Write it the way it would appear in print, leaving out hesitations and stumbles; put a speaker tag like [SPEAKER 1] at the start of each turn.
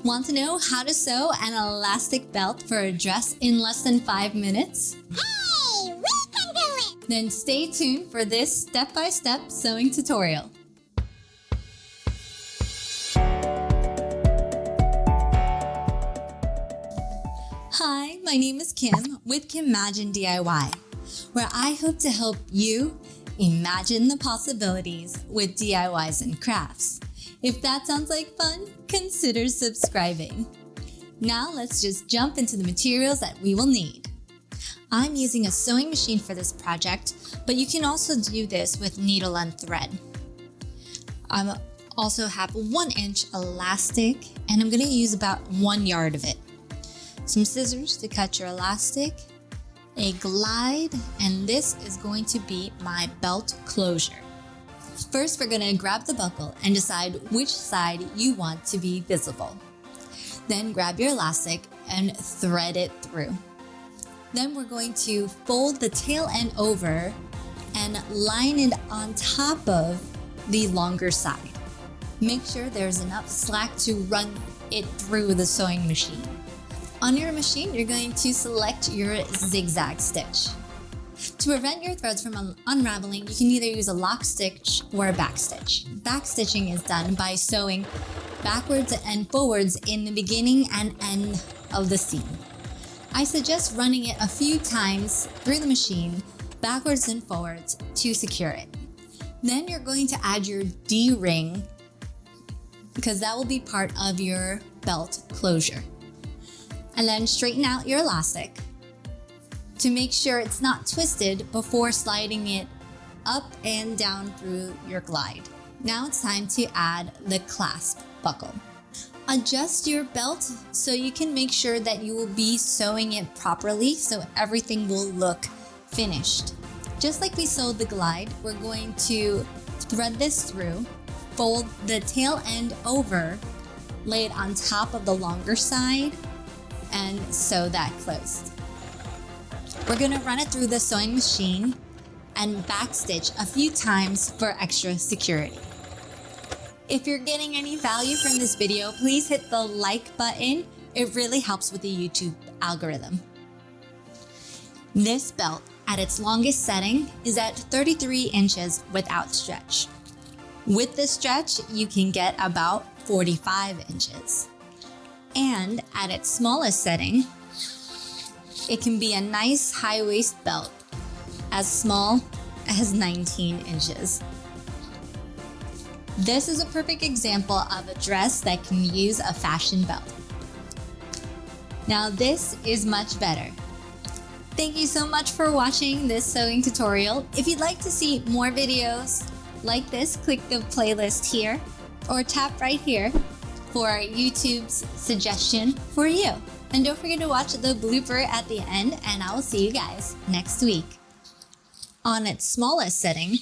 [SPEAKER 1] Want to know how to sew an elastic belt for a dress in less than 5 minutes?
[SPEAKER 2] Hey, we can do it!
[SPEAKER 1] Then stay tuned for this step-by-step sewing tutorial. Hi, my name is Kim with Kimagine DIY, where I hope to help you imagine the possibilities with DIYs and crafts. If that sounds like fun, consider subscribing. Now let's just jump into the materials that we will need. I'm using a sewing machine for this project, but you can also do this with needle and thread. I also have a 1-inch elastic, and I'm going to use about 1 yard of it. Some scissors to cut your elastic, a glide, and this is going to be my belt closure. First, we're going to grab the buckle and decide which side you want to be visible. Then grab your elastic and thread it through. Then we're going to fold the tail end over and line it on top of the longer side. Make sure there's enough slack to run it through the sewing machine. On your machine, you're going to select your zigzag stitch. To prevent your threads from unraveling, you can either use a lock stitch or a back stitch. Back stitching is done by sewing backwards and forwards in the beginning and end of the seam. I suggest running it a few times through the machine, backwards and forwards, to secure it. Then you're going to add your D-ring, because that will be part of your belt closure. And then straighten out your elastic to make sure it's not twisted before sliding it up and down through your glide. Now it's time to add the clasp buckle. Adjust your belt so you can make sure that you will be sewing it properly so everything will look finished. Just like we sewed the glide, we're going to thread this through, fold the tail end over, lay it on top of the longer side, and sew that closed. We're going to run it through the sewing machine and backstitch a few times for extra security. If you're getting any value from this video, please hit the like button. It really helps with the YouTube algorithm. This belt, at its longest setting, is at 33 inches without stretch. With the stretch, you can get about 45 inches. And at its smallest setting, it can be a nice high-waist belt, as small as 19 inches. This is a perfect example of a dress that can use a fashion belt. Now this is much better. Thank you so much for watching this sewing tutorial. If you'd like to see more videos like this, click the playlist here or tap right here for YouTube's suggestion for you. And don't forget to watch the blooper at the end, and I will see you guys next week. On its smallest setting,